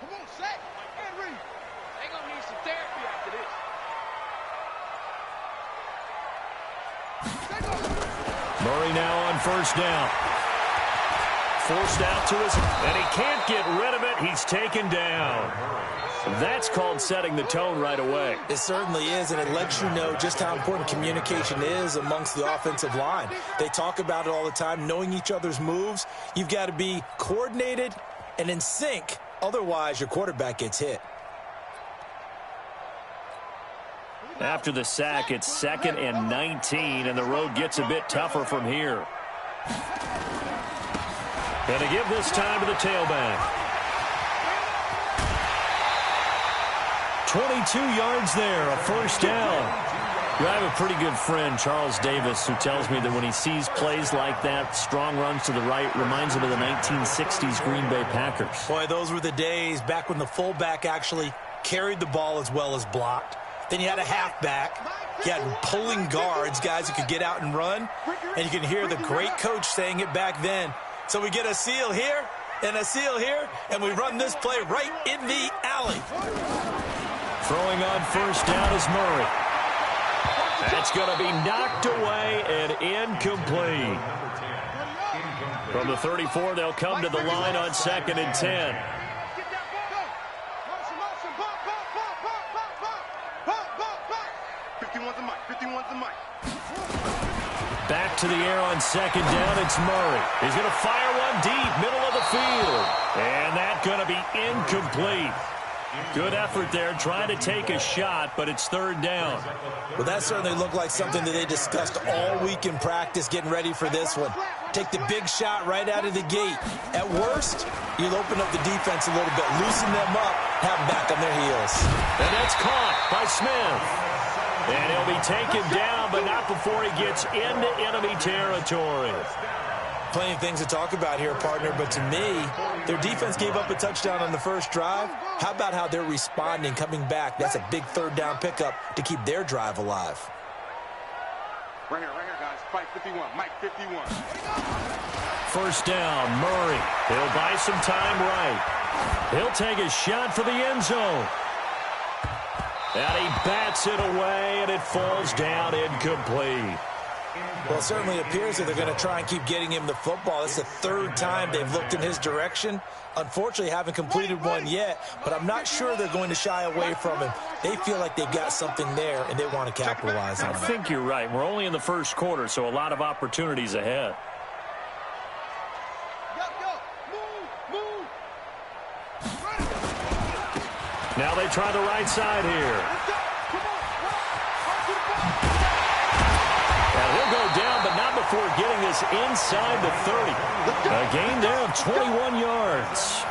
They're going to need some therapy after this. Murray now on first down. Forced out to his, and he can't get rid of it. He's taken down. That's called setting the tone right away. It certainly is, and it lets you know just how important communication is amongst the offensive line. They talk about it all the time, knowing each other's moves. You've got to be coordinated and in sync. Otherwise, your quarterback gets hit. After the sack, it's 2nd and 19, and the road gets a bit tougher from here. And to give this time to the tailback. 22 yards there, a first down. I have a pretty good friend, Charles Davis, who tells me that when he sees plays like that, strong runs to the right, reminds him of the 1960s Green Bay Packers. Boy, those were the days back when the fullback actually carried the ball as well as blocked. Then you had a halfback. You had pulling guards, guys who could get out and run. And you can hear the great coach saying it back then. So we get a seal here and a seal here, and we run this play right in the alley. Throwing on first down is Murray. That's going to be knocked away and incomplete. From the 34, they'll come to the line on 2nd and 10. Back to the air on 2nd down, it's Murray. He's going to fire one deep, middle of the field. And that's going to be incomplete. Good effort there, trying to take a shot, but it's 3rd down. Well, that certainly looked like something that they discussed all week in practice, getting ready for this one. Take the big shot right out of the gate. At worst, you'll open up the defense a little bit, loosen them up, have them back on their heels. And that's caught by Smith. And he'll be taken down, but not before he gets into enemy territory. Plenty of things to talk about here, partner, but to me, their defense gave up a touchdown on the first drive. How about how they're responding, coming back? That's a big 3rd down pickup to keep their drive alive. Right here, guys. Mike 51, Mike 51. First down, Murray. He'll buy some time right. He'll take a shot for the end zone. And he bats it away, and it falls down incomplete. Well, it certainly appears that they're going to try and keep getting him the football. It's the 3rd time they've looked in his direction. Unfortunately, haven't completed one yet, but I'm not sure they're going to shy away from him. They feel like they've got something there, and they want to capitalize on it. I think you're right. We're only in the first quarter, so a lot of opportunities ahead. Now they try the right side here. And he'll go down, but not before getting this inside the 30. A gain there of 21 yards.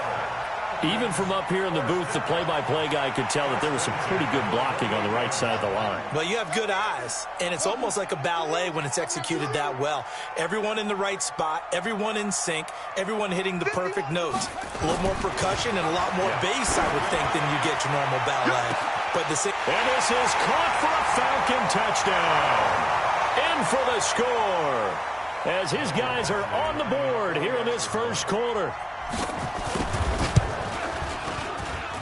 Even from up here in the booth, the play-by-play guy could tell that there was some pretty good blocking on the right side of the line. Well, you have good eyes, and it's almost like a ballet when it's executed that well. Everyone in the right spot, everyone in sync, everyone hitting the perfect notes. A little more percussion and a lot more bass, I would think, than you get your normal ballet. But and this is caught for a Falcon touchdown. In for the score, as his guys are on the board here in this first quarter.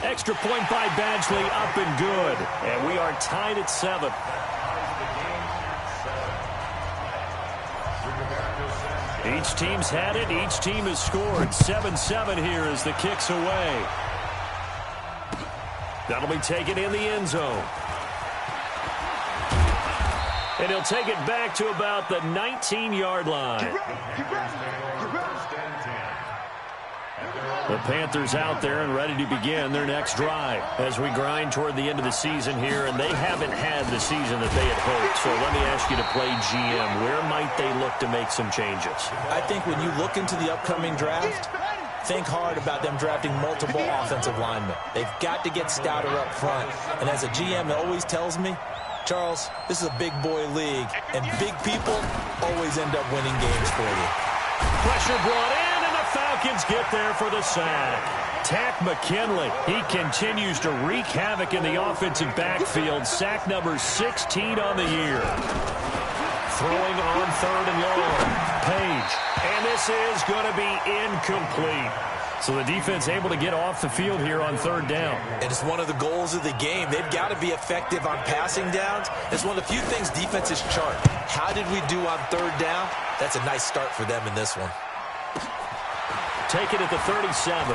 Extra point by Badgley, up and good. And we are tied at 7. Each team's had it. Each team has scored. 7-7 here as the kick's away. That'll be taken in the end zone. And he'll take it back to about the 19-yard line. The Panthers out there and ready to begin their next drive as we grind toward the end of the season here, and they haven't had the season that they had hoped. So let me ask you to play GM. Where might they look to make some changes? I think when you look into the upcoming draft, think hard about them drafting multiple offensive linemen. They've got to get stouter up front. And as a GM, it always tells me, Charles, this is a big boy league, and big people always end up winning games for you. Pressure brought in. Falcons get there for the sack. Tack McKinley, he continues to wreak havoc in the offensive backfield. Sack number 16 on the year. Throwing on 3rd and long. Page. And this is going to be incomplete. So the defense able to get off the field here on third down. And it's one of the goals of the game. They've got to be effective on passing downs. It's one of the few things defenses chart. How did we do on third down? That's a nice start for them in this one. Take it at the 37.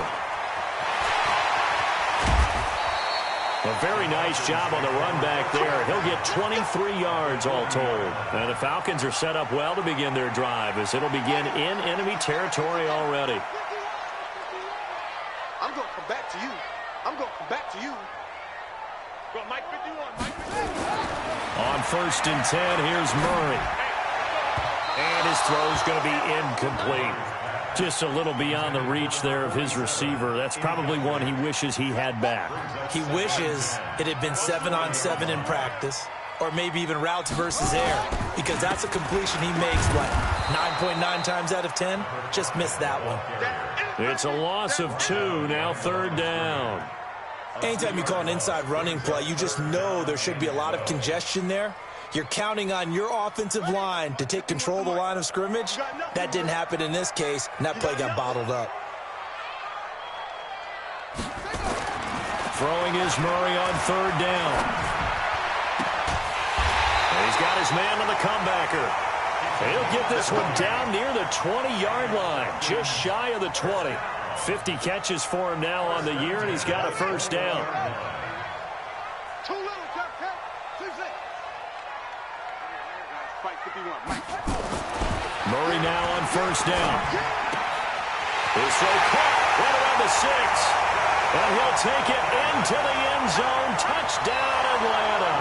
A very nice job on the run back there. He'll get 23 yards all told. And the Falcons are set up well to begin their drive as it'll begin in enemy territory already. I'm going to come back to you. I'm going to come back to you. Go, Mike 51, Mike 51. On 1st and 10, here's Murray. And his throw's going to be incomplete. Just a little beyond the reach there of his receiver. That's probably one he wishes he had back. He wishes it had been 7-on-7 in practice, or maybe even routes versus air, because that's a completion he makes, what, 9.9 times out of 10? Just missed that one. It's a loss of 2, now third down. Anytime you call an inside running play, you just know there should be a lot of congestion there. You're counting on your offensive line to take control of the line of scrimmage. That didn't happen in this case, and that play got bottled up. Throwing is Murray on third down. He's got his man on the comebacker. He'll get this one down near the 20-yard line, just shy of the 20. 50 catches for him now on the year, and he's got a first down. Murray now on first down. His throw caught right around the 6. And he'll take it into the end zone. Touchdown, Atlanta.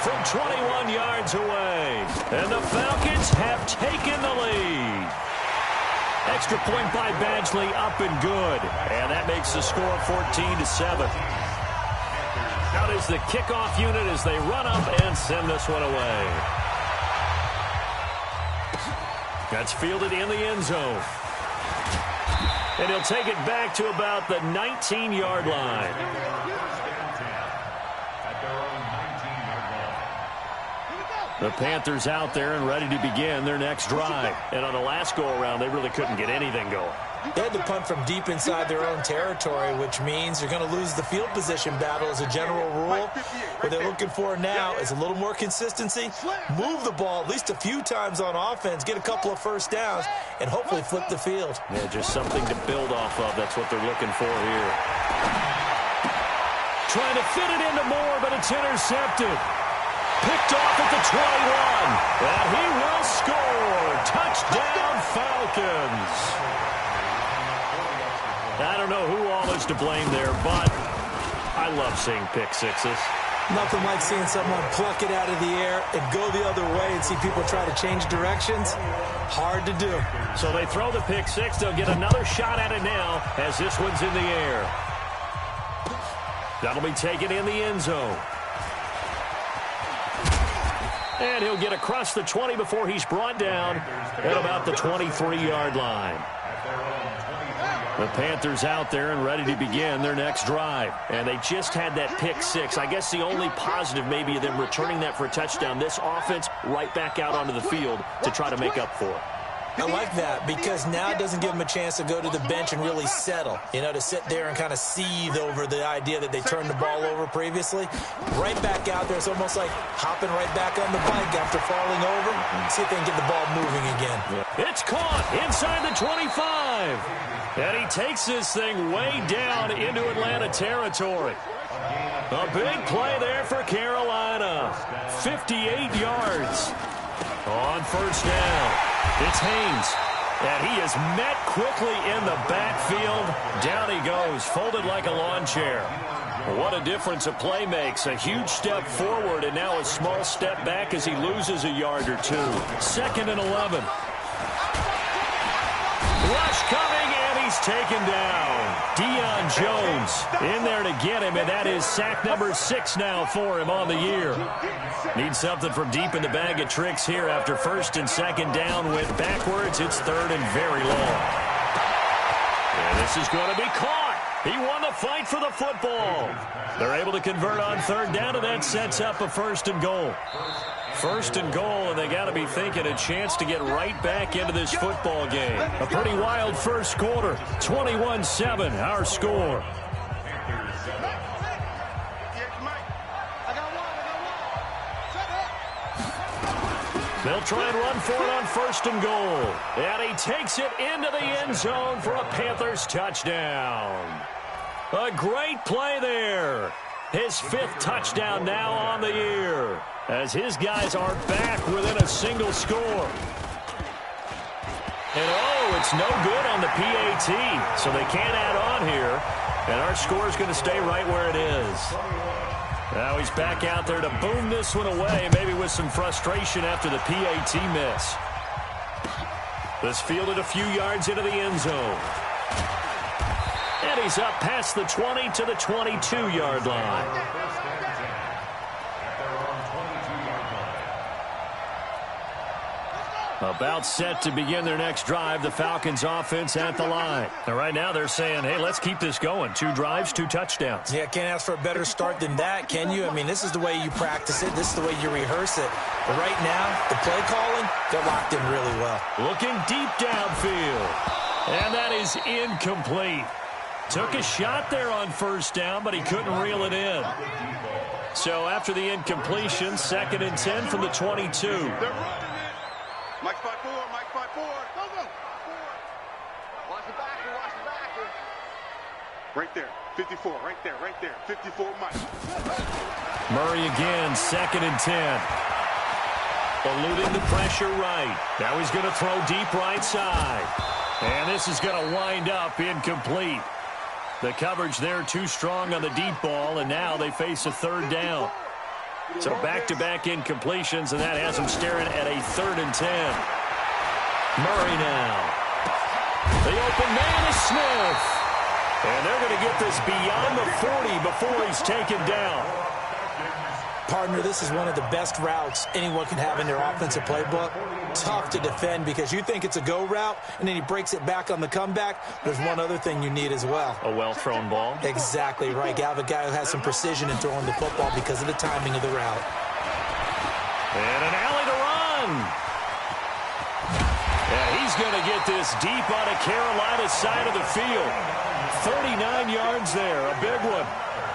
From 21 yards away. And the Falcons have taken the lead. Extra point by Badgley, up and good. And that makes the score 14-7. Out is the kickoff unit as they run up and send this one away. That's fielded in the end zone. And he'll take it back to about the 19-yard line. The Panthers out there and ready to begin their next drive. And on the last go-around, they really couldn't get anything going. They had to punt from deep inside their own territory, which means you're going to lose the field position battle as a general rule. What they're looking for now is a little more consistency, move the ball at least a few times on offense, get a couple of first downs, and hopefully flip the field. Yeah, just something to build off of. That's what they're looking for here. Trying to fit it into Moore, but it's intercepted. Picked off at the 21. And he will score. Touchdown, Falcons. I don't know who all is to blame there, but I love seeing pick sixes. Nothing like seeing someone pluck it out of the air and go the other way and see people try to change directions. Hard to do. So they throw the pick six. They'll get another shot at it now as this one's in the air. That'll be taken in the end zone. And he'll get across the 20 before he's brought down at about the 23-yard line. The Panthers out there and ready to begin their next drive. And they just had that pick six. I guess the only positive maybe of them returning that for a touchdown. This offense right back out onto the field to try to make up for it. I like that because now it doesn't give them a chance to go to the bench and really settle. You know, to sit there and kind of seethe over the idea that they turned the ball over previously. Right back out there. It's almost like hopping right back on the bike after falling over. See if they can get the ball moving again. It's caught inside the 25. And he takes this thing way down into Atlanta territory. A big play there for Carolina. 58 yards on first down. It's Haynes, and he is met quickly in the backfield. Down he goes, folded like a lawn chair. What a difference a play makes. A huge step forward, and now a small step back as he loses a yard or two. 2nd and 11. Rush coming, and he's taken down. Deion Jones in there to get him, and that is sack number 6 now for him on the year. Needs something from deep in the bag of tricks here after 1st and 2nd down. Went backwards. It's 3rd and very long. And this is going to be caught. He won the fight for the football. They're able to convert on 3rd down, and that sets up a 1st and goal. First and goal, and they got to be thinking a chance to get right back into this football game. A pretty wild first quarter. 21-7, our score. They'll try and run for it on first and goal. And he takes it into the end zone for a Panthers touchdown. A great play there. His 5th touchdown now on the year, as his guys are back within a single score. And it's no good on the PAT, so they can't add on here. And our score is going to stay right where it is. Now he's back out there to boom this one away, maybe with some frustration after the PAT miss. This fielded a few yards into the end zone. And he's up past the 20 to the 22-yard line. About set to begin their next drive, the Falcons offense at the line. And right now they're saying, hey, let's keep this going. 2 drives, 2 touchdowns. Yeah, can't ask for a better start than that, can you? I mean, this is the way you practice it. This is the way you rehearse it. But right now, the play calling, they're locked in really well. Looking deep downfield. And that is incomplete. Took a shot there on first down, but he couldn't reel it in. So after the incompletion, 2nd and 10 from the 22. Mike 5-4, Mike 5-4. Go, go. Watch the backer, watch the backer. Right there, 54, right there, 54, Mike. Murray again, 2nd and 10. Eluding the pressure right. Now he's going to throw deep right side. And this is going to wind up incomplete. The coverage there too strong on the deep ball, and now they face a 3rd down. So back-to-back incompletions, and that has him staring at a 3rd and 10. Murray now. The open man is Smith. And they're going to get this beyond the 40 before he's taken down. Partner, this is one of the best routes anyone can have in their offensive playbook. Tough to defend because you think it's a go route, and then he breaks it back on the comeback. There's one other thing you need as well. A well-thrown ball? Exactly right. You have a guy who has some precision in throwing the football because of the timing of the route. And an alley to run. And he's going to get this deep on a Carolina side of the field. 39 yards there, a big one.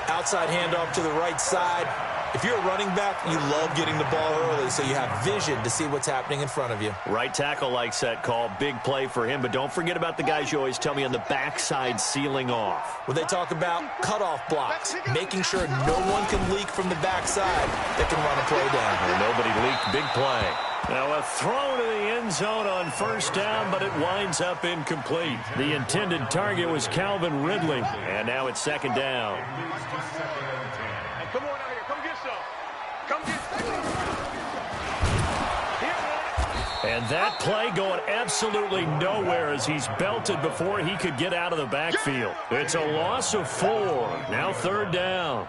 Outside handoff to the right side. If you're a running back, you love getting the ball early so you have vision to see what's happening in front of you. Right tackle likes that call. Big play for him. But don't forget about the guys you always tell me on the backside sealing off. When they talk about cutoff blocks, making sure no one can leak from the backside that can run a play down. Well, nobody leaked. Big play. Now a throw to the end zone on first down, but it winds up incomplete. The intended target was Calvin Ridley. And now it's 2nd down. Come on out here, come get some. Come get some. And that play going absolutely nowhere as he's belted before he could get out of the backfield. It's a loss of 4. Now 3rd down.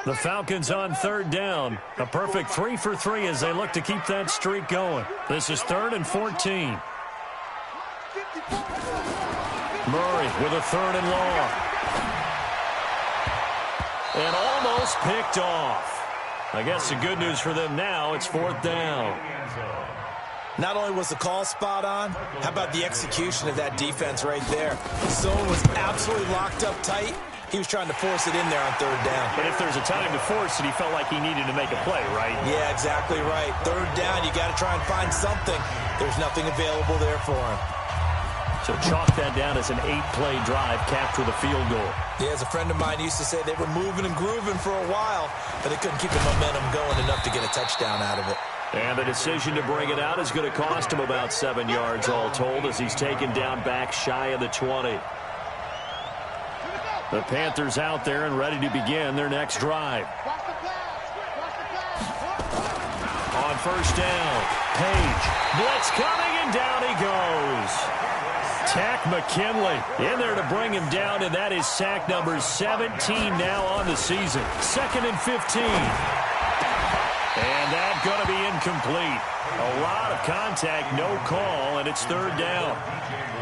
The Falcons on 3rd down. A perfect 3 for 3 as they look to keep that streak going. This is 3rd and 14. Murray with a 3rd and long. And almost picked off. I guess the good news for them now, it's 4th down. Not only was the call spot on, how about the execution of that defense right there? The zone was absolutely locked up tight. He was trying to force it in there on 3rd down. But if there's a time to force it, he felt like he needed to make a play, right? Yeah, exactly right. 3rd down, you got to try and find something. There's nothing available there for him. So chalk that down as an 8-play drive capped with a field goal. Yeah, as a friend of mine used to say, they were moving and grooving for a while, but they couldn't keep the momentum going enough to get a touchdown out of it. And the decision to bring it out is going to cost him about 7 yards all told as he's taken down back shy of the 20. The Panthers out there and ready to begin their next drive. On first down, Page. Blitz coming, and down he goes. Tack McKinley in there to bring him down, and that is sack number 17 now on the season. 2nd and 15. And that's going to be incomplete. A lot of contact, no call, and it's third down.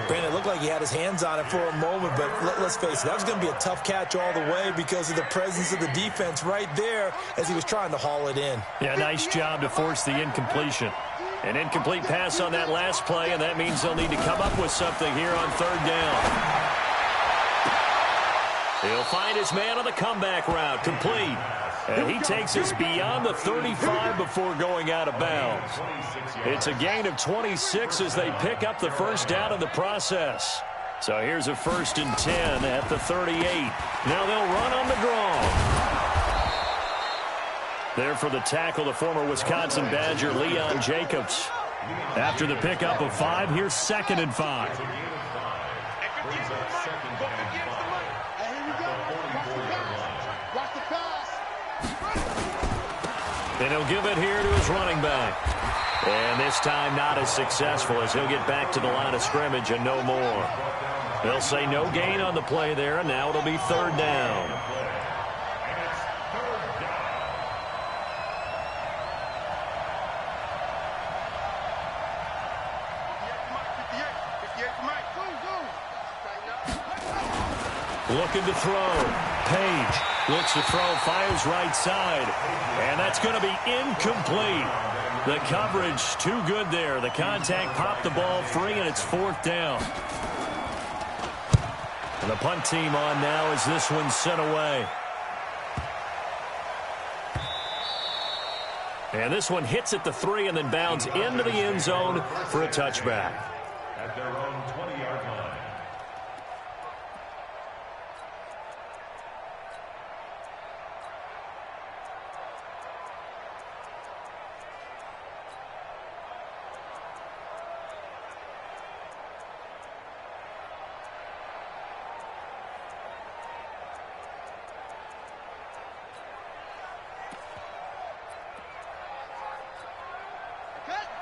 Brandon, it looked like he had his hands on it for a moment, but let's face it, that was going to be a tough catch all the way because of the presence of the defense right there as he was trying to haul it in. Yeah, nice job to force the incompletion. An incomplete pass on that last play, and that means they'll need to come up with something here on third down. He'll find his man on the comeback route, complete. And he takes us beyond the 35 before going out of bounds. It's a gain of 26 as they pick up the first down in the process. So here's a 1st and 10 at the 38. Now they'll run on the draw. There for the tackle, the former Wisconsin Badger, Leon Jacobs. After the pickup of 5, here's 2nd and 5. And he'll give it here to his running back. And this time not as successful as he'll get back to the line of scrimmage and no more. They'll say no gain on the play there, and now it'll be third down. Looking to throw. Page looks to throw, fires right side. And that's going to be incomplete. The coverage too good there. The contact popped the ball free, and it's 4th down. And the punt team on now as this one's sent away. And this one hits at the 3 and then bounds into the end zone for a touchback. At their own 20-yard line.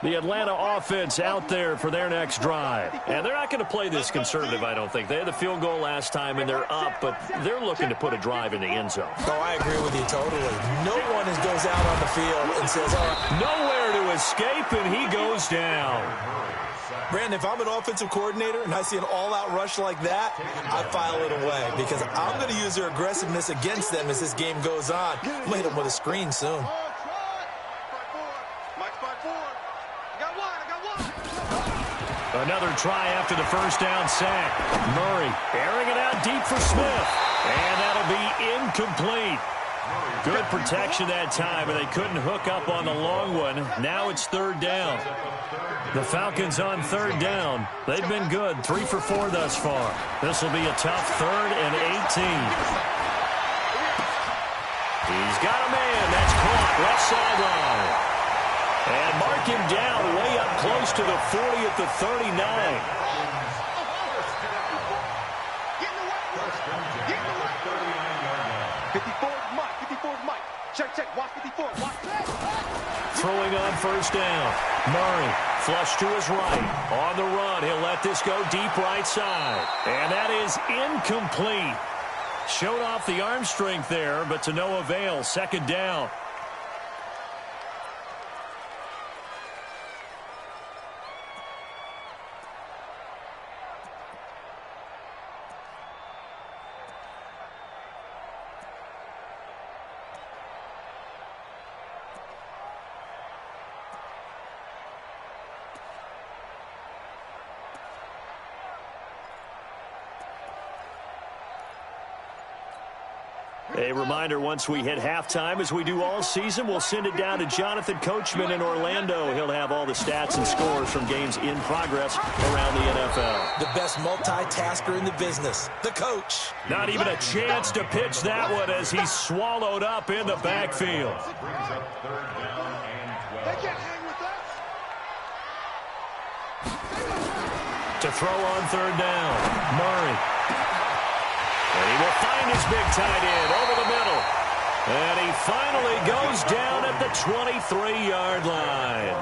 The Atlanta offense out there for their next drive. And they're not going to play this conservative, I don't think. They had the field goal last time, and they're up, but they're looking to put a drive in the end zone. Oh, I agree with you totally. No one goes out on the field and says, all right. Nowhere to escape, and he goes down. Brandon, if I'm an offensive coordinator and I see an all-out rush like that, I file it away because I'm going to use their aggressiveness against them as this game goes on. I'm going to hit them with a screen soon. Another try after the first down sack. Murray airing it out deep for Smith. And that'll be incomplete. Good protection that time, and they couldn't hook up on the long one. Now it's third down. The Falcons on third down. They've been good, 3 for 4 thus far. This will be a tough 3rd and 18. He's got a man. That's caught left sideline. And mark him down way up close to the 40 at the 39. Throwing on first down. Murray flush to his right. On the run, he'll let this go deep right side. And that is incomplete. Showed off the arm strength there, but to no avail. 2nd down. A reminder, once we hit halftime, as we do all season, we'll send it down to Jonathan Coachman in Orlando. He'll have all the stats and scores from games in progress around the NFL. The best multitasker in the business, the coach. Not even a chance to pitch that one as he's swallowed up in the backfield. To throw on third down, Murray. And he will find his big tight end over the middle. And he finally goes down at the 23-yard line.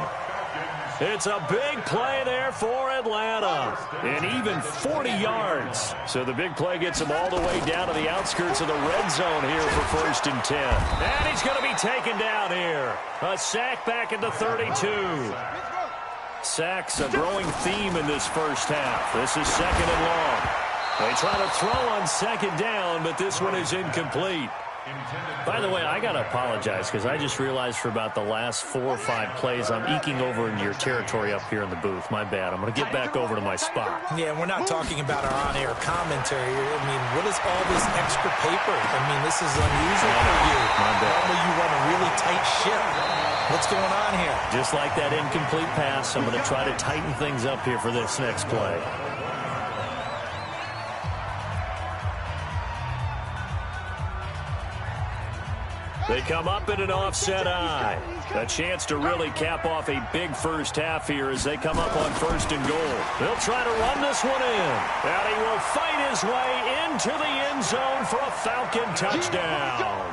It's a big play there for Atlanta. And even 40 yards. So the big play gets him all the way down to the outskirts of the red zone here for 1st and 10. And he's going to be taken down here. A sack back at the 32. Sacks a growing theme in this first half. This is 2nd and long. They try to throw on 2nd down, but this one is incomplete. By the way, I got to apologize because I just realized for about the last 4 or 5 plays I'm eking over into your territory up here in the booth. My bad. I'm going to get back over to my spot. Yeah, we're not talking about our on-air commentary. I mean, what is all this extra paper? I mean, this is unusual for you. My bad. Normally you run a really tight ship. What's going on here? Just like that incomplete pass, I'm going to try to tighten things up here for this next play. They come up in an offset eye. A chance to really cap off a big first half here as they come up on 1st and goal. They'll try to run this one in. And he will fight his way into the end zone for a Falcon touchdown.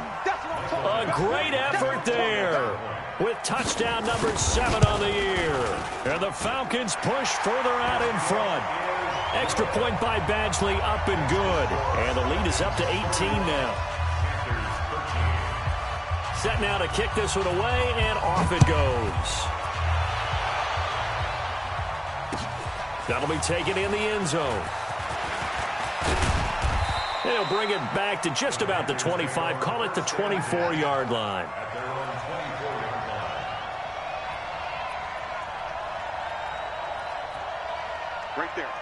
A great effort there with touchdown number 7 on the year. And the Falcons push further out in front. Extra point by Badgley up and good. And the lead is up to 18 now. Set now to kick this one away, and off it goes. That'll be taken in the end zone. They'll bring it back to just about the 25. Call it the 24-yard line.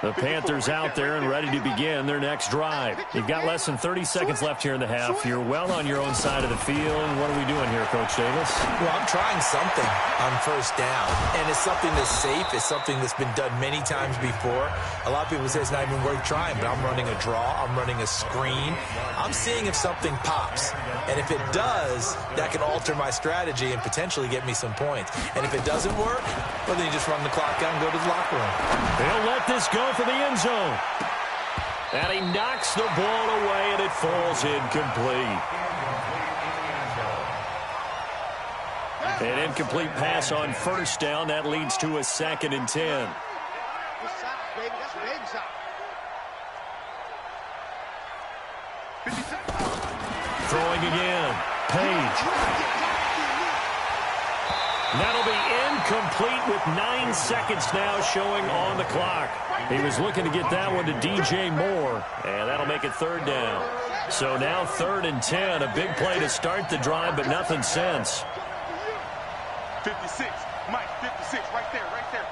The Panthers out there and ready to begin their next drive. You've got less than 30 seconds left here in the half. You're well on your own side of the field. What are we doing here, Coach Davis? Well, I'm trying something on 1st down, and it's something that's safe. It's something that's been done many times before. A lot of people say it's not even worth trying, but I'm running a draw. I'm running a screen. I'm seeing if something pops, and if it does, that can alter my strategy and potentially get me some points. And if it doesn't work, well, then you just run the clock out and go to the locker room. They'll let this go for the end zone. And he knocks the ball away, and it falls incomplete. An incomplete pass on 1st down. That leads to a 2nd and 10. Throwing again. Page. That'll be incomplete with 9 seconds now showing on the clock. He was looking to get that one to DJ Moore, and that'll make it 3rd down. So now 3rd and 10, a big play to start the drive, but nothing since. 56, Mike, 56, right there,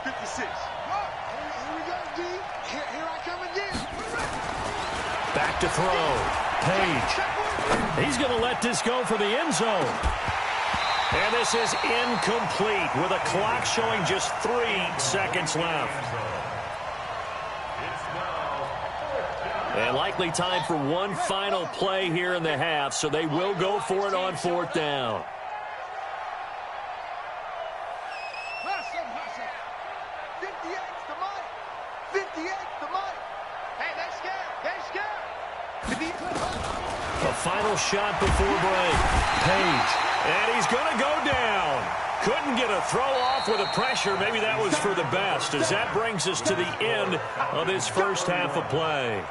56. Here we go, D. Here I come again. Back to throw. Page. He's going to let this go for the end zone. And this is incomplete with a clock showing just 3 seconds left. And likely time for one final play here in the half, so they will go for it on 4th down. A final shot before break. Page. And he's going to go down. Couldn't get a throw off with the pressure. Maybe that was for the best, as that brings us to the end of this first half of play.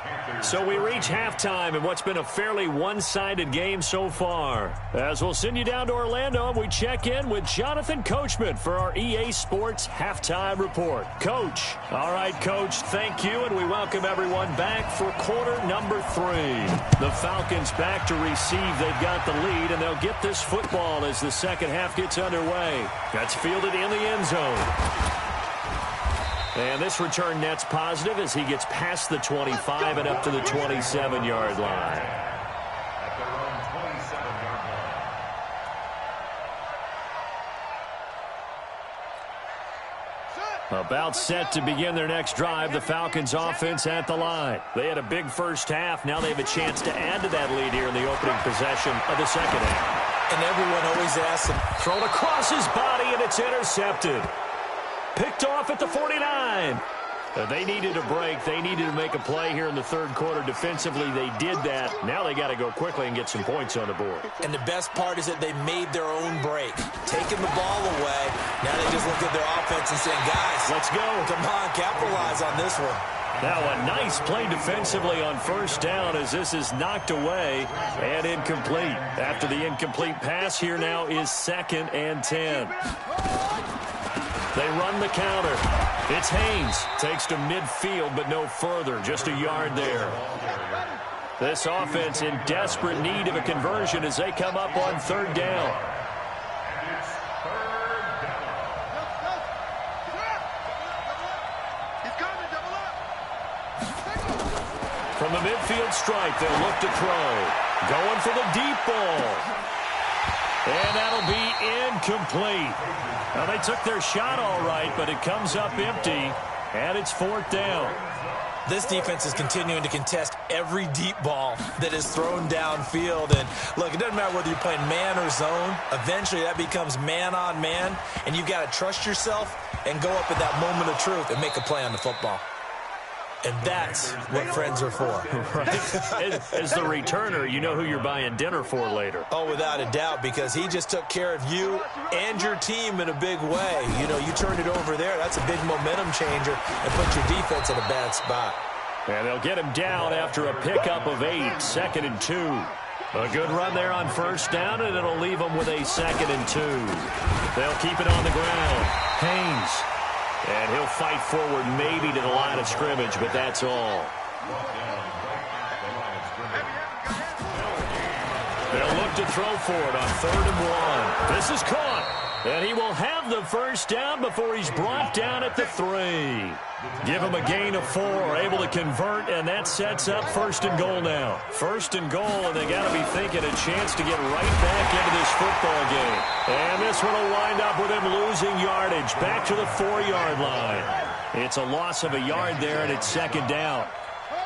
So we reach halftime in what's been a fairly one-sided game so far. As we'll send you down to Orlando, and we check in with Jonathan Coachman for our EA Sports Halftime Report. Coach. All right, Coach, thank you, and we welcome everyone back for quarter number 3. The Falcons back to receive. They've got the lead, and they'll get this football as the second half gets underway. That's fielded in the end zone. And this return net's positive as he gets past the 25 and up to the 27-yard line. At their own 27-yard line. About set to begin their next drive, the Falcons offense at the line. They had a big first half. Now they have a chance to add to that lead here in the opening possession of the second half. And everyone always asks him. Thrown across his body, and it's intercepted. Picked off at the 49. They needed a break. They needed to make a play here in the third quarter. Defensively, they did that. Now they got to go quickly and get some points on the board. And the best part is that they made their own break. Taking the ball away, Now they just look at their offense and saying, guys, let's go. Come on, capitalize on this one. Now a nice play defensively on first down as this is knocked away and incomplete. After the incomplete pass, here now is 2nd and 10. They run the counter. It's Haynes. Takes to midfield, but no further. Just a yard there. This offense in desperate need of a conversion as they come up on 3rd down. From the midfield stripe, they'll look to throw. Going for the deep ball. And that'll be incomplete. Now, they took their shot all right, but it comes up empty, and it's 4th down. This defense is continuing to contest every deep ball that is thrown downfield. And, look, it doesn't matter whether you're playing man or zone. Eventually, that becomes man on man, and you've got to trust yourself and go up at that moment of truth and make a play on the football. And that's what friends are for. Right. As the returner, you know who you're buying dinner for later. Oh, without a doubt, because he just took care of you and your team in a big way. You know, you turned it over there. That's a big momentum changer and put your defense in a bad spot. And they'll get him down after a pickup of 8, 2nd and 2. A good run there on first down, and it'll leave them with a 2nd and 2. They'll keep it on the ground. Haynes. And he'll fight forward maybe to the line of scrimmage, but that's all. They'll look to throw for it on 3rd and 1. This is caught. And he will have the first down before he's brought down at the 3. Give him a gain of 4, able to convert, and that sets up 1st and goal now. 1st and goal, and they got to be thinking a chance to get right back into this football game. And this one will wind up with him losing yardage back to the 4-yard line. It's a loss of a yard there, and it's 2nd down.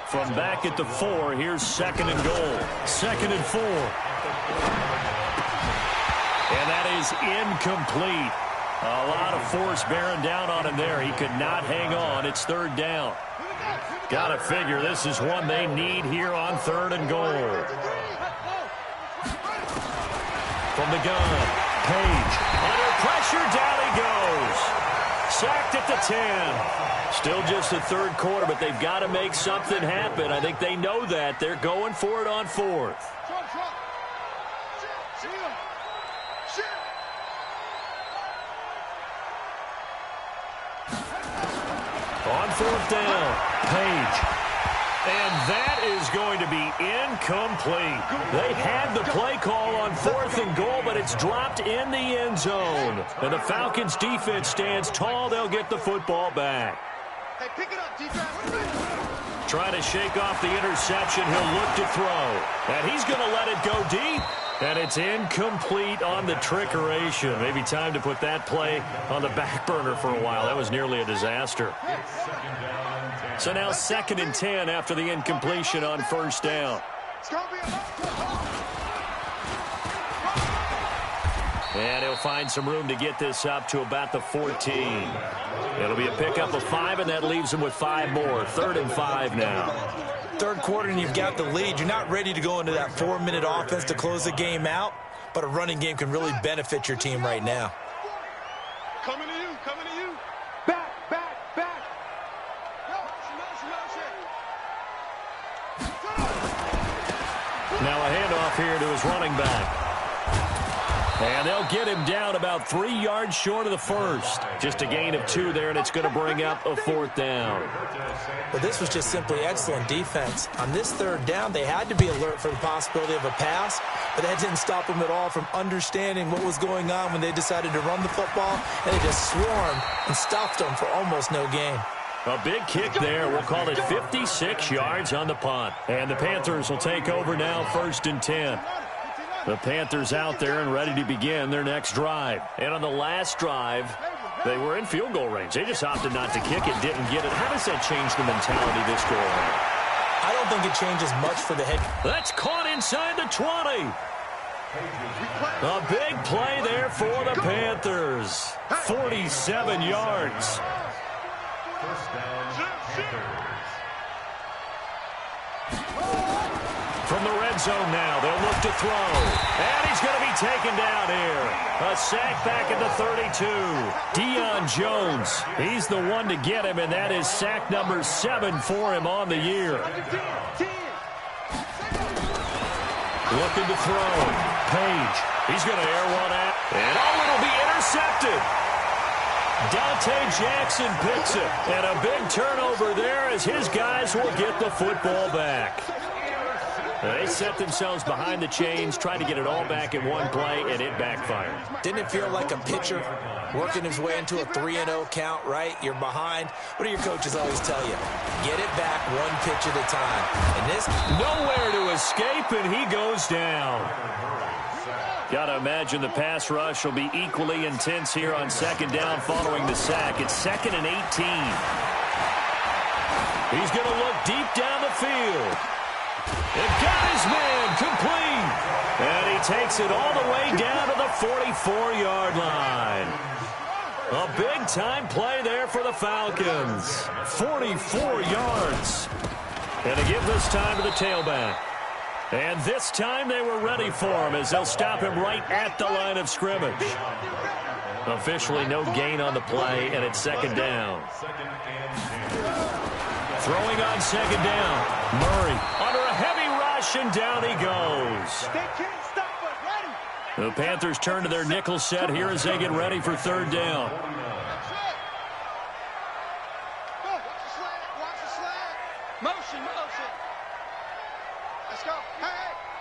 From back at the 4, here's 2nd and goal. 2nd and 4. And that is incomplete. A lot of force bearing down on him there. He could not hang on. It's 3rd down. Got to figure this is one they need here on 3rd and goal. From the gun, Page. Under pressure, down he goes. Sacked at the 10. Still just the 3rd quarter, but they've got to make something happen. I think they know that. They're going for it on 4th. On 4th down, Page. And that is going to be incomplete. They had the play call on 4th and goal, but it's dropped in the end zone. And the Falcons defense stands tall. They'll get the football back. Hey, pick it up, defense. Trying to shake off the interception. He'll look to throw. And he's going to let it go deep. And it's incomplete on the trickeration. Maybe time to put that play on the back burner for a while. That was nearly a disaster. So now 2nd and 10 after the incompletion on 1st down. And he'll find some room to get this up to about the 14. It'll be a pickup of 5, and that leaves him with 5 more. 3rd and 5 now. 3rd quarter and you've got the lead. You're not ready to go into that 4-minute offense to close the game out, but a running game can really benefit your team right now. Coming to you, coming to you. Back, back, back. Now a handoff here to his running back. And they'll get him down about 3 yards short of the 1st. Just a gain of 2 there, and it's going to bring up a 4th down. Well, this was just simply excellent defense. On this 3rd down, they had to be alert for the possibility of a pass, but that didn't stop them at all from understanding what was going on when they decided to run the football, and they just swarmed and stuffed them for almost no gain. A big kick there. We'll call it 56 yards on the punt. And the Panthers will take over now, 1st and 10. The Panthers out there and ready to begin their next drive. And on the last drive, they were in field goal range. They just opted not to kick it, didn't get it. How does that change the mentality this go around? I don't think it changes much for the head. That's caught inside the 20. A big play there for the Panthers. 47 yards. From the red zone now, they'll look to throw. And he's going to be taken down here. A sack back at the 32. Deion Jones, he's the one to get him, and that is sack number 7 for him on the year. Looking to throw. Page, he's going to air one out. And it'll be intercepted. Dante Jackson picks it. And a big turnover there as his guys will get the football back. They set themselves behind the chains, trying to get it all back in one play, and it backfired. Didn't it feel like a pitcher working his way into a 3-0 count, right? You're behind. What do your coaches always tell you? Get it back one pitch at a time. And this... Nowhere to escape, and he goes down. Got to imagine the pass rush will be equally intense here on second down following the sack. It's 2nd and 18. He's going to look deep down the field. And got his man complete. And he takes it all the way down to the 44-yard line. A big-time play there for the Falcons. 44 yards. And a give this time to the tailback. And this time they were ready for him as they'll stop him right at the line of scrimmage. Officially no gain on the play, and it's second down. Throwing on second down. Murray under a heavy rush, and down he goes. The Panthers turn to their nickel set here as they get ready for third down. Motion. Let's go.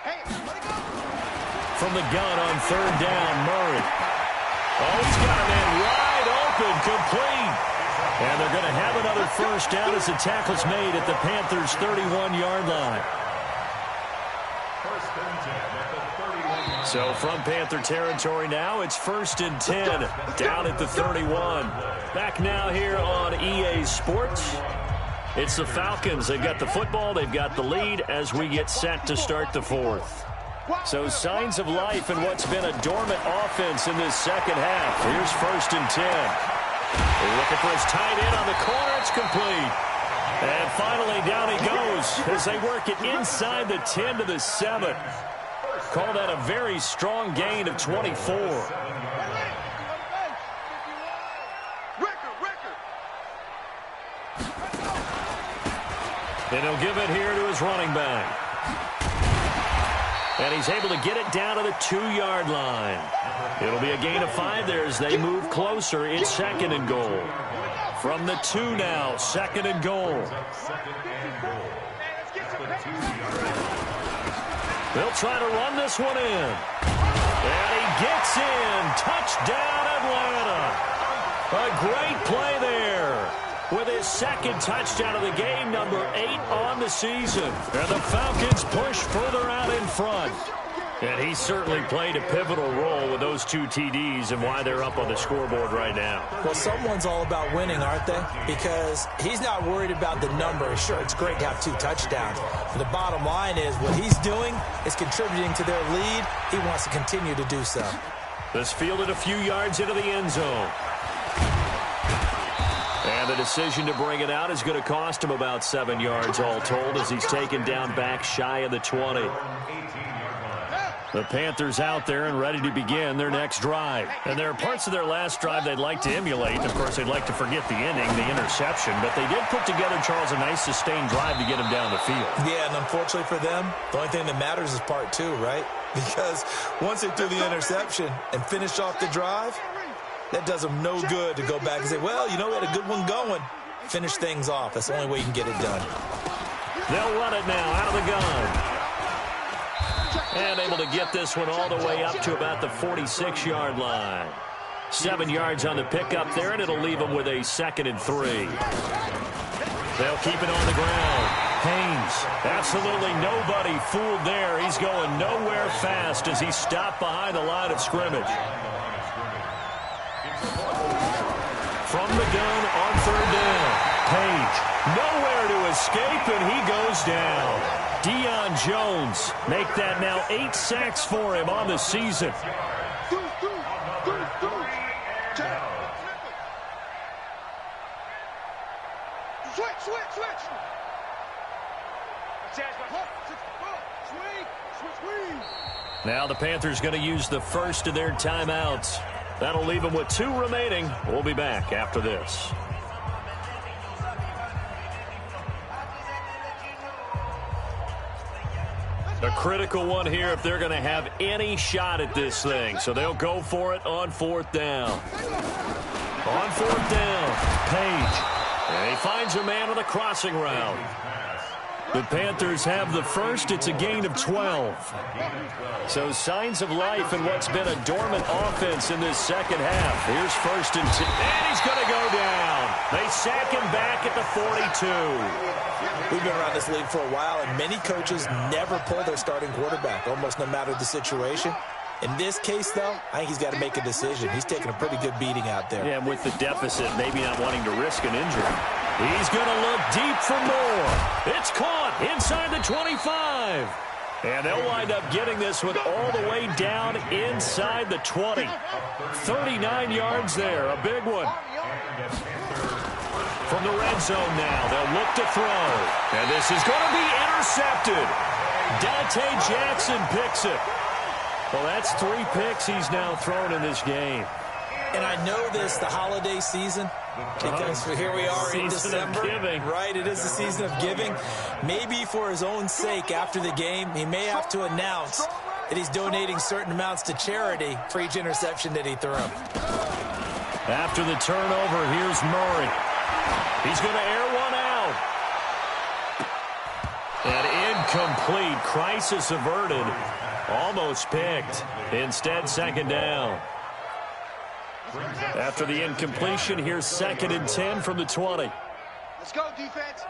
Hey, let it go. From the gun on third down, Murray. Oh, he's got a man wide open, complete. And they're going to have another first down as the tackle's made at the Panthers' 31-yard line. So from Panther territory now, it's 1st and 10 down at the 31. Back now here on EA Sports. It's the Falcons. They've got the football. They've got the lead as we get set to start the fourth. So signs of life in what's been a dormant offense in this second half. Here's 1st and 10. They're looking for his tight end on the corner. It's complete. And finally down he goes as they work it inside the 10 to the 7. Call that a very strong gain of 24. And he'll give it here to his running back. And he's able to get it down to the 2-yard line. It'll be a gain of 5 there as they move closer. It's 2nd and goal. From the 2 now, 2nd and goal. They'll try to run this one in. And he gets in. Touchdown, Atlanta. A great play there. With his 2nd touchdown of the game, number 8 on the season. And the Falcons push further out in front. And he certainly played a pivotal role with those 2 TDs and why they're up on the scoreboard right now. Well, someone's all about winning, aren't they? Because he's not worried about the number. Sure, it's great to have 2 touchdowns. But the bottom line is what he's doing is contributing to their lead. He wants to continue to do so. This fielded a few yards into the end zone. And the decision to bring it out is going to cost him about 7 yards all told as he's taken down back shy of the 20. The Panthers out there and ready to begin their next drive. And there are parts of their last drive they'd like to emulate. Of course, they'd like to forget the inning, the interception. But they did put together, Charles, a nice sustained drive to get him down the field. Yeah, and unfortunately for them, the only thing that matters is part 2, right? Because once they threw the interception and finished off the drive, that does them no good to go back and say, well, you know, we had a good one going. Finish things off. That's the only way you can get it done. They'll run it now out of the gun. And able to get this one all the way up to about the 46-yard line. 7 yards on the pickup there, and it'll leave them with a 2nd and 3. They'll keep it on the ground. Haynes, absolutely nobody fooled there. He's going nowhere fast as he stopped behind the line of scrimmage. From the gun on third down. Page, nowhere to escape, and he goes down. Deion Jones make that now 8 sacks for him on the season. Switch. Now the Panthers going to use the first of their timeouts. That'll leave them with 2 remaining. We'll be back after this. A critical one here if they're going to have any shot at this thing. So they'll go for it on 4th down. On 4th down, Page. And he finds a man on the crossing route. The Panthers have the first. It's a gain of 12. So signs of life in what's been a dormant offense in this second half. Here's 1st and 10. And he's going to go down. They sack him back at the 42. We've been around this league for a while, and many coaches never pull their starting quarterback, almost no matter the situation. In this case, though, I think he's got to make a decision. He's taking a pretty good beating out there. Yeah, and with the deficit, maybe not wanting to risk an injury. He's going to look deep for more. It's caught inside the 25. And they'll wind up getting this one all the way down inside the 20. 39 yards there, a big one. From the red zone now, they'll look to throw. And this is going to be intercepted. Dante Jackson picks it. Well, that's 3 picks he's now thrown in this game. And I know this, the holiday season, because here we are in December. Right, it is the season of giving. Maybe for his own sake, after the game, he may have to announce that he's donating certain amounts to charity for each interception that he threw. After the turnover, here's Murray. He's going to air one out. And incomplete. Crisis averted. Almost picked. Instead, 2nd down. After the incompletion, here's 2nd and 10 from the 20. Let's go, defense.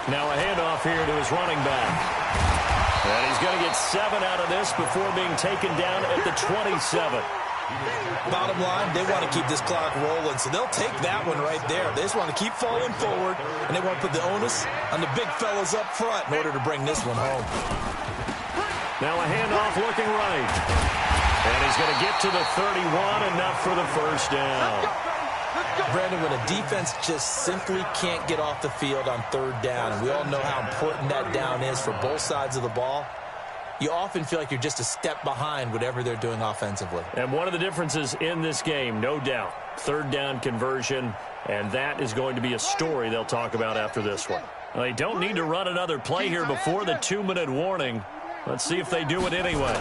Now a handoff here to his running back. And he's going to get 7 out of this before being taken down at the 27. Bottom line, they want to keep this clock rolling, so they'll take that one right there. They just want to keep falling forward, and they want to put the onus on the big fellas up front in order to bring this one home. Now a handoff looking right. And he's going to get to the 31, enough for the 1st down. Brandon, when a defense just simply can't get off the field on 3rd down, and we all know how important that down is for both sides of the ball, you often feel like you're just a step behind whatever they're doing offensively. And one of the differences in this game, no doubt, 3rd down conversion, and that is going to be a story they'll talk about after this one. Well, they don't need to run another play here before the 2-minute warning. Let's see if they do it anyway.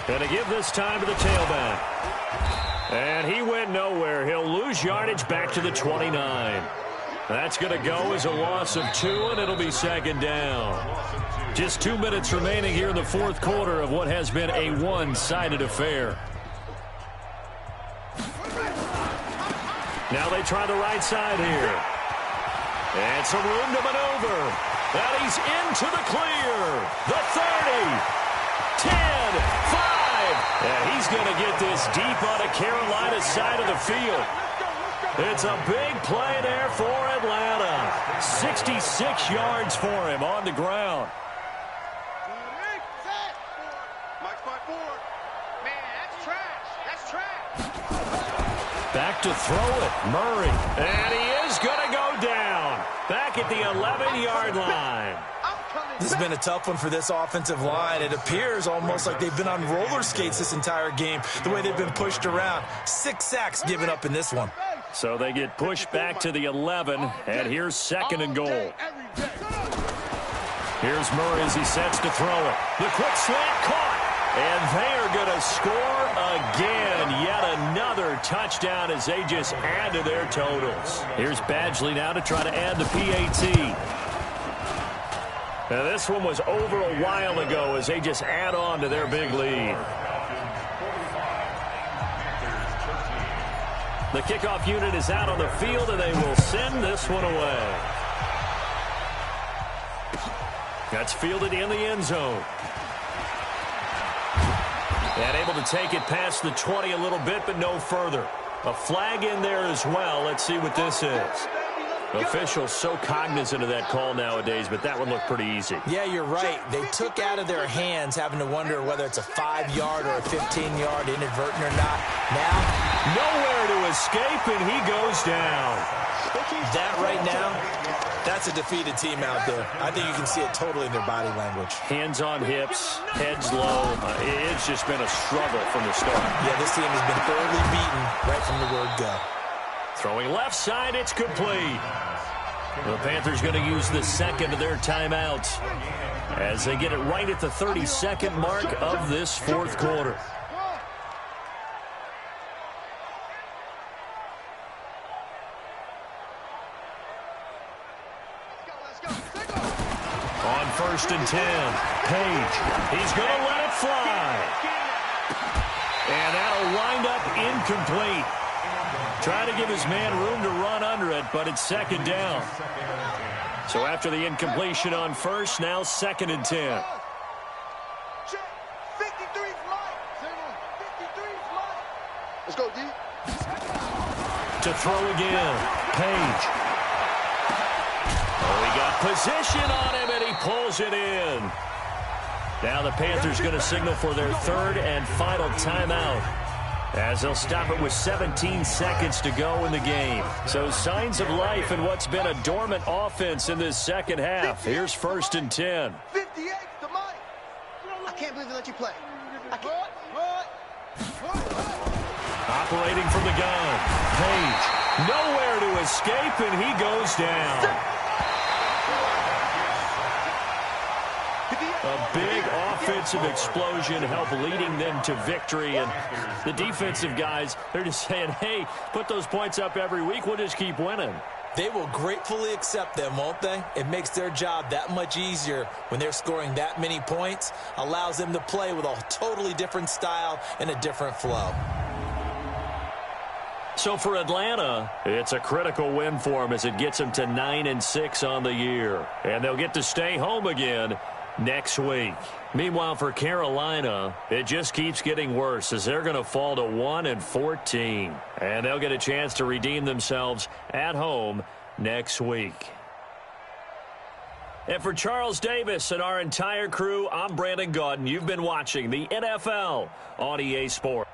Going to give this time to the tailback. And he went nowhere. He'll lose yardage back to the 29. That's going to go as a loss of 2, and it'll be 2nd down. Just 2 minutes remaining here in the 4th quarter of what has been a one-sided affair. Now they try the right side here. And some room to maneuver. And he's into the clear. The 30, 10, 5. And he's going to get this deep on the Carolina side of the field. It's a big play there for Atlanta. 66 yards for him on the ground. Back to throw it, Murray. And he is going to go down. Back at the 11-yard line. This has been a tough one for this offensive line. It appears almost like they've been on roller skates this entire game, the way they've been pushed around. 6 sacks given up in this one. So they get pushed back to the 11, and here's 2nd and goal. Here's Murray as he sets to throw it. The quick slant caught. And they are going to score again. Yet another touchdown as they just add to their totals. Here's Badgley now to try to add the PAT. Now this one was over a while ago as they just add on to their big lead. The kickoff unit is out on the field, and they will send this one away. That's fielded in the end zone. And able to take it past the 20 a little bit, but no further. A flag in there as well. Let's see what this is. Officials so cognizant of that call nowadays, but that one looked pretty easy. Yeah, you're right. They took out of their hands having to wonder whether it's a 5-yard or a 15-yard inadvertent or not. Now, Nowhere to escape, and he goes down. That right now, that's a defeated team out there. I think you can see it totally in their body language. Hands on hips, heads low. It's just been a struggle from the start. Yeah, this team has been thoroughly beaten right from the word go. Throwing left side, it's complete. The Panthers going to use the second of their timeouts as they get it right at the 32nd mark of this fourth quarter. On 1st and 10, Page. He's going to let it fly. And that'll wind up incomplete. Trying to give his man room to run under it, but it's second down. So after the incompletion on first, now 2nd and 10. Let's go, D. To throw again, Page. Oh, he got position on him, and he pulls it in. Now the Panthers going to signal for their third and final timeout, as they'll stop it with 17 seconds to go in the game. So signs of life in what's been a dormant offense in this second half. Here's 1st and 10. 58 to Mike. I can't believe they let you play. Operating from the gun, Page. Nowhere to escape, and he goes down. A big offensive explosion helped leading them to victory. And the defensive guys, they're just saying, hey, put those points up every week. We'll just keep winning. They will gratefully accept them, won't they? It makes their job that much easier when they're scoring that many points. Allows them to play with a totally different style and a different flow. So for Atlanta, it's a critical win for them as it gets them to 9-6 on the year. And they'll get to stay home again next week. Meanwhile, for Carolina, it just keeps getting worse as they're going to fall to 1-14. And they'll get a chance to redeem themselves at home next week. And for Charles Davis and our entire crew, I'm Brandon Gaudin. You've been watching the NFL on EA Sports.